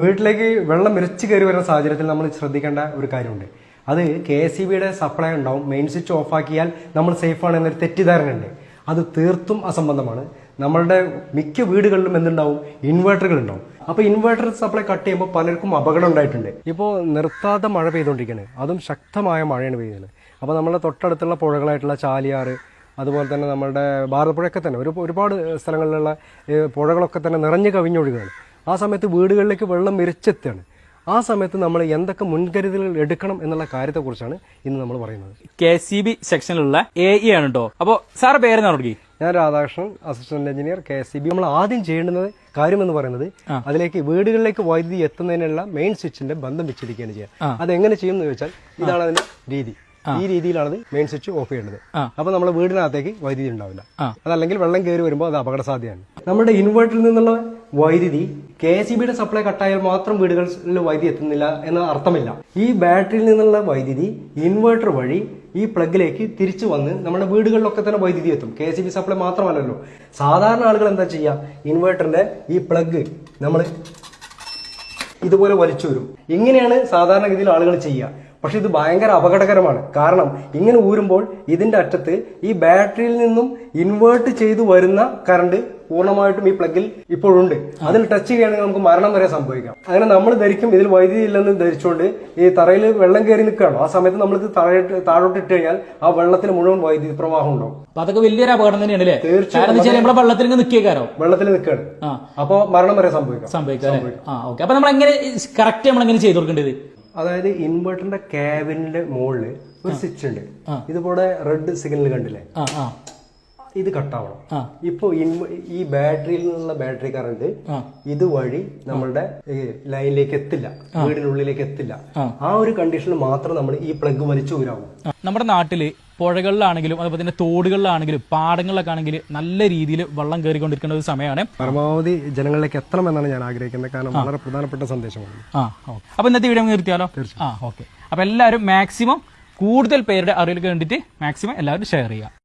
വീട്ടിലേക്ക് വെള്ളം ഇരച്ചു കയറി വരുന്ന സാഹചര്യത്തിൽ നമ്മൾ ശ്രദ്ധിക്കേണ്ട ഒരു കാര്യമുണ്ട്. അത് KSEBയുടെ സപ്ലൈ ഉണ്ടാവും. മെയിൻ സ്വിച്ച് ഓഫ് ആക്കിയാൽ നമ്മൾ സേഫാണ് എന്നൊരു തെറ്റിദ്ധാരണയുണ്ട്. അത് തീർത്തും അസംബന്ധമാണ്. നമ്മളുടെ മിക്ക വീടുകളിലും എന്തുണ്ടാവും, ഇൻവേർട്ടറുകൾ ഉണ്ടാവും. അപ്പോൾ ഇൻവേർട്ടർ സപ്ലൈ കട്ട് ചെയ്യുമ്പോൾ പലർക്കും അപകടം ഉണ്ടായിട്ടുണ്ട്. ഇപ്പോൾ നിർത്താതെ മഴ പെയ്തുകൊണ്ടിരിക്കുകയാണ്, അതും ശക്തമായ മഴയാണ് പെയ്യുന്നത്. അപ്പോൾ നമ്മുടെ തൊട്ടടുത്തുള്ള പുഴകളായിട്ടുള്ള ചാലിയാർ, അതുപോലെ തന്നെ നമ്മുടെ ഭാരതപ്പുഴയൊക്കെ തന്നെ ഒരുപാട് സ്ഥലങ്ങളിലുള്ള പുഴകളൊക്കെ തന്നെ നിറഞ്ഞു കവിഞ്ഞൊഴുകുകയാണ്. ആ സമയത്ത് വീടുകളിലേക്ക് വെള്ളം ഇരച്ചെത്തുകയാണ്. ആ സമയത്ത് നമ്മൾ എന്തൊക്കെ മുൻകരുതലുകൾ എടുക്കണം എന്നുള്ള കാര്യത്തെക്കുറിച്ചാണ് ഇന്ന് നമ്മൾ പറയുന്നത്. KSEB സെക്ഷനിലുള്ള AE ആണ് കേട്ടോ. അപ്പോൾ സാറ് പേരെന്നാണ് തുടങ്ങി? ഞാൻ രാധാകൃഷ്ണൻ, അസിസ്റ്റന്റ് എഞ്ചിനീയർ, KSEB. നമ്മൾ ആദ്യം ചെയ്യേണ്ടുന്നത് കാര്യമെന്ന് പറയുന്നത് അതിലേക്ക് വീടുകളിലേക്ക് വൈദ്യുതി എത്തുന്നതിനുള്ള മെയിൻ സ്വിച്ചിന്റെ ബന്ധം വിച്ഛേദിക്കുകയാണ് ചെയ്യുക. അതെങ്ങനെ ചെയ്യുമെന്ന് ചോദിച്ചാൽ ഇതാണ് അതിന്റെ രീതി. ഈ രീതിയിലാണ് മെയിൻ സ്വിച്ച് ഓഫ് ചെയ്യേണ്ടത്. അപ്പൊ നമ്മുടെ വീടിനകത്തേക്ക് വൈദ്യുതി ഉണ്ടാവില്ല. അതല്ലെങ്കിൽ വെള്ളം കയറി വരുമ്പോൾ അത് അപകട സാധ്യതയാണ്. നമ്മുടെ ഇൻവേർട്ടറിൽ നിന്നുള്ള വൈദ്യുതി KSEBയുടെ സപ്ലൈ കട്ടായാൽ മാത്രം വീടുകളിൽ വൈദ്യുതി എത്തുന്നില്ല എന്ന അർത്ഥമില്ല. ഈ ബാറ്ററിയിൽ നിന്നുള്ള വൈദ്യുതി ഇൻവേർട്ടർ വഴി ഈ പ്ലഗിലേക്ക് തിരിച്ചു വന്ന് നമ്മുടെ വീടുകളിലൊക്കെ തന്നെ വൈദ്യുതി എത്തും. KSEB സപ്ലൈ മാത്രമല്ലല്ലോ. സാധാരണ ആളുകൾ എന്താ ചെയ്യുക, ഇൻവേർട്ടറിന്റെ ഈ പ്ലഗ് നമ്മൾ ഇതുപോലെ വലിച്ചു വരും. ഇങ്ങനെയാണ് സാധാരണഗതിയിൽ ആളുകൾ ചെയ്യുക. പക്ഷെ ഇത് ഭയങ്കര അപകടകരമാണ്. കാരണം ഇങ്ങനെ ഊരുമ്പോൾ ഇതിന്റെ അറ്റത്ത് ഈ ബാറ്ററിയിൽ നിന്നും ഇൻവേർട്ട് ചെയ്തു വരുന്ന കറണ്ട് പൂർണ്ണമായിട്ടും ഈ പ്ലഗിൽ ഇപ്പോഴുണ്ട്. അതിൽ ടച്ച് ചെയ്യുകയാണെങ്കിൽ നമുക്ക് മരണം വരെ സംഭവിക്കാം. അങ്ങനെ നമ്മൾ ധരിക്കും ഇതിൽ വൈദ്യുതി ഇല്ലെന്ന് ധരിച്ചുകൊണ്ട് ഈ തറയിൽ വെള്ളം കയറി നിൽക്കുകയാണോ, ആ സമയത്ത് നമ്മൾക്ക് താഴോട്ട് ഇട്ട് കഴിഞ്ഞാൽ ആ വെള്ളത്തിന് മുഴുവൻ വൈദ്യുതി പ്രവാഹം ഉണ്ടാവും. അതൊക്കെ വലിയൊരു അപകടം തന്നെയാണ്. തീർച്ചയായും വെള്ളത്തിൽ നിൽക്കുകയാണ്. അപ്പോൾ മരണം വരെ സംഭവിക്കാം. അപ്പൊ നമ്മൾ എങ്ങനെ കറക്റ്റ് നമ്മൾ എങ്ങനെ ചെയ്തു കൊടുക്കേണ്ടത്? അതായത് ഇൻവെർട്ടറിന്റെ ക്യാബിനിന്റെ മുകളിൽ ഒരു സ്വിച്ച് ഉണ്ട്. ഇതുപോലെ റെഡ് സിഗ്നൽ കണ്ടില്ലേ, ഇത് കട്ടാവണം. ഇപ്പൊ ഈ ബാറ്ററിയിൽ നിന്നുള്ള ബാറ്ററി കറണ്ട് ഇതുവഴി നമ്മളുടെ ലൈനിലേക്ക് എത്തില്ല, വീടിനുള്ളിലേക്ക് എത്തില്ല. ആ ഒരു കണ്ടീഷനിൽ മാത്രം നമ്മൾ ഈ പ്ലഗ് വലിച്ചു ഊരാവും. നമ്മുടെ നാട്ടില് പുഴകളിലാണെങ്കിലും അതുപോലെ തന്നെ തോടുകളിലാണെങ്കിലും പാടങ്ങളിലൊക്കെ ആണെങ്കിൽ നല്ല രീതിയിൽ വെള്ളം കയറിക്കൊണ്ടിരിക്കുന്ന ഒരു സമയമാണ്. പരമാവധി ജനങ്ങളിലേക്ക് എത്തണമെന്നാണ് ഞാൻ ആഗ്രഹിക്കുന്നത്. കാരണം വളരെ പ്രധാനപ്പെട്ട സന്ദേശമാണ്. അപ്പൊ ഇന്നത്തെ വീഡിയോ നിർത്തിയാലോ? ഓക്കെ. അപ്പൊ എല്ലാവരും മാക്സിമം കൂടുതൽ പേരുടെ അറിവിലേക്ക് വേണ്ടിയിട്ട് മാക്സിമം എല്ലാവരും ഷെയർ ചെയ്യുക.